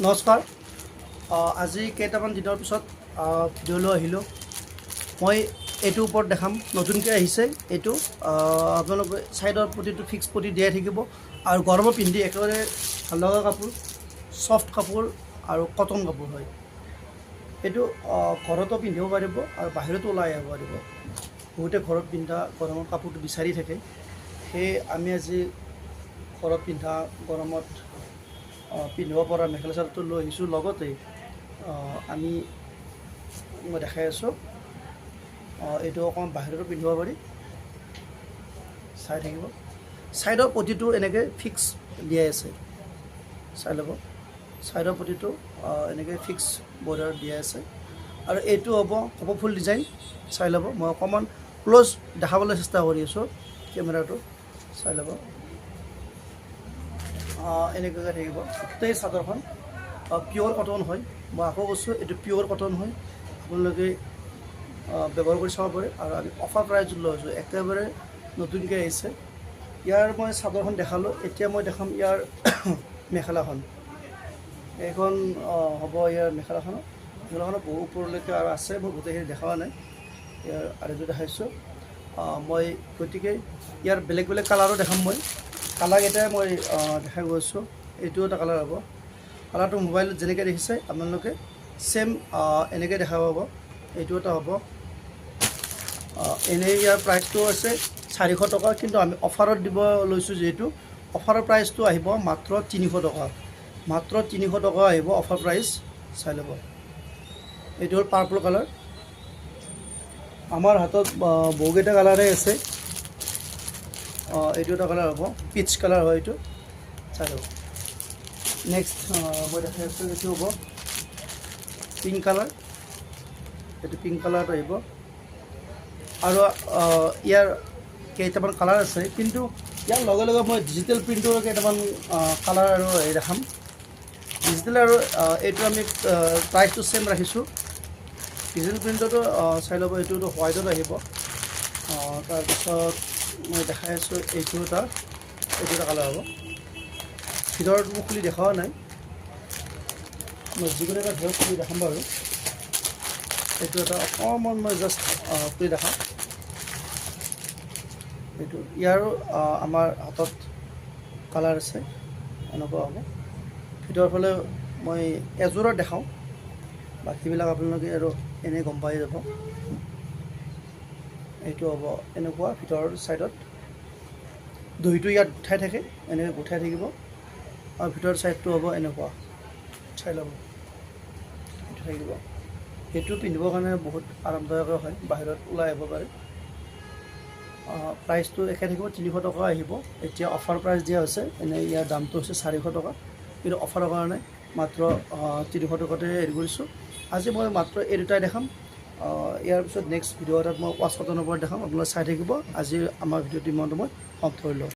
নমস্কাৰ। আজি কেইটামান দিনৰ পিছত ভিডিঅ'লৈ আহিলোঁ। মই এইটোৰ ওপৰত দেখাম, নতুনকৈ আহিছে এইটো। আপোনালোকে ছাইডৰ পটিটো ফিক্স পটি দিয়াই থাকিব আৰু গৰমত পিন্ধি একেবাৰে ভাল লগা কাপোৰ, ছফ্ট কাপোৰ আৰু কটন কাপোৰ হয়। এইটো ঘৰতো পিন্ধিব পাৰিব আৰু বাহিৰতো ওলাই আহিব পাৰিব। বহুতে ঘৰত পিন্ধা গৰমৰ কাপোৰটো বিচাৰি থাকে, সেয়ে আমি আজি ঘৰত পিন্ধা গৰমত পিন্ধিব পৰা মেখেলা চাদৰটো লৈ আহিছোঁ। লগতে মই দেখাই আছোঁ, এইটো অকণমান বাহিৰতো পিন্ধিব পাৰি। চাই থাকিব, ছাইডৰ পটিটো এনেকৈ ফিক্স দিয়াই আছে, চাই ল'ব। ছাইডৰ পটিটো এনেকৈ ফিক্স বৰ্ডাৰ দিয়াই আছে আৰু এইটো হ'ব ফুল ডিজাইন। চাই ল'ব, মই অকণমান ক্ল'জ দেখাবলৈ চেষ্টা কৰি আছোঁ কেমেৰাটো, চাই ল'ব। এনেকুৱাকৈ থাকিব গোটেই চাদৰখন। পিয়'ৰ কটন হয়, মই আকৌ কৈছোঁ এইটো পিয়'ৰ কটন হয়। আপোনালোকে ব্যৱহাৰ কৰি চাব পাৰে আৰু আমি অফাৰ প্ৰাইজত লৈ আছোঁ, একেবাৰে নতুনকৈ আহিছে। ইয়াৰ মই চাদৰখন দেখালোঁ, এতিয়া মই দেখাম ইয়াৰ মেখেলাখন। এইখন হ'ব ইয়াৰ মেখেলাখনত বহু ওপৰলৈকে আৰু আছে, মই গোটেইখিনি দেখাৱা নাই। ইয়াৰ আৰেটো দেখাইছোঁ মই, গতিকে ইয়াৰ বেলেগ বেলেগ কালাৰো দেখাম মই। কালাৰকেইটাই মই দেখাই গৈছোঁ। এইটো এটা কালাৰ হ'ব, কালাৰটো মোবাইলত যেনেকৈ দেখিছে আপোনালোকে ছেম এনেকৈ দেখা পাব। এইটো এটা হ'ব। এনেই ইয়াৰ প্ৰাইচটো আছে 400 টকা, কিন্তু আমি অফাৰত দিব লৈছোঁ যিহেতু অফাৰৰ প্ৰাইচটো আহিব মাত্ৰ 300 টকা। মাত্ৰ 300 টকা আহিব অফাৰ প্ৰাইচ, চাই ল'ব। এইটো হ'ল পাৰ্পল কালাৰ। আমাৰ হাতত বহুকেইটা কালাৰেই আছে। এইটো এটা কালাৰ হ'ব, পিচ কালাৰ হয় এইটো, চাই ল'ব। নেক্সট মই দেখাই আছোঁ, এইটো হ'ব পিংক কালাৰ। এইটো পিংক কালাৰত আহিব আৰু ইয়াৰ কেইটামান কালাৰ আছে, কিন্তু ইয়াৰ লগে লগে মই ডিজিটেল প্ৰিণ্টৰ কেইটামান কালাৰ আৰু দেখাম। ডিজিটেল আৰু এইটো আমি প্ৰাইচটো ছেম ৰাখিছোঁ। ডিজিটেল প্ৰিণ্টতো চাই ল'ব, এইটোতো হোৱাইটত আহিব। তাৰপিছত মই দেখাই আছোঁ এইটো এটা কালাৰ হ'ব। ভিতৰত মোক খুলি দেখাৱা নাই, মই যিকোনো এটা ভিতৰত খুলি দেখাম বাৰু। এইটো এটা অকণমান মই জাষ্ট খুলি দেখাম। এইটো ইয়াৰো আমাৰ হাতত কালাৰ আছে, এনেকুৱা হ'ব। ভিতৰৰ ফালে মই এযোৰত দেখাওঁ, বাকীবিলাক আপোনালোকে আৰু এনেই গম পাই যাব। এইটো হ'ব এনেকুৱা, ভিতৰৰ ছাইডত দহিটো ইয়াত উঠাই থাকে, এনেকৈ উঠাই থাকিব আৰু ভিতৰৰ ছাইডটো হ'ব এনেকুৱা, চাই ল'ব। এইটো থাকিব, সেইটো পিন্ধিবৰ কাৰণে বহুত আৰামদায়ক হয়, বাহিৰত ওলাই আহিব পাৰে। প্ৰাইচটো একে থাকিব, 300 টকা আহিব। এতিয়া অফাৰ প্ৰাইচ দিয়া হৈছে, এনেই ইয়াৰ দামটো হৈছে 400 টকা, কিন্তু অফাৰৰ কাৰণে মাত্ৰ 300 টকাতে হেৰি কৰিছোঁ। আজি মই মাত্ৰ এই দুটাই দেখাম। ইয়াৰ পিছত নেক্সট ভিডিঅ' এটাত মই ৱাছ কটনৰ ওপৰত দেখাম, আপোনালোকে চাই থাকিব। আজি আমাৰ ভিডিঅ'টো ইমানতে মই সমাপ্ত কৰিলোঁ।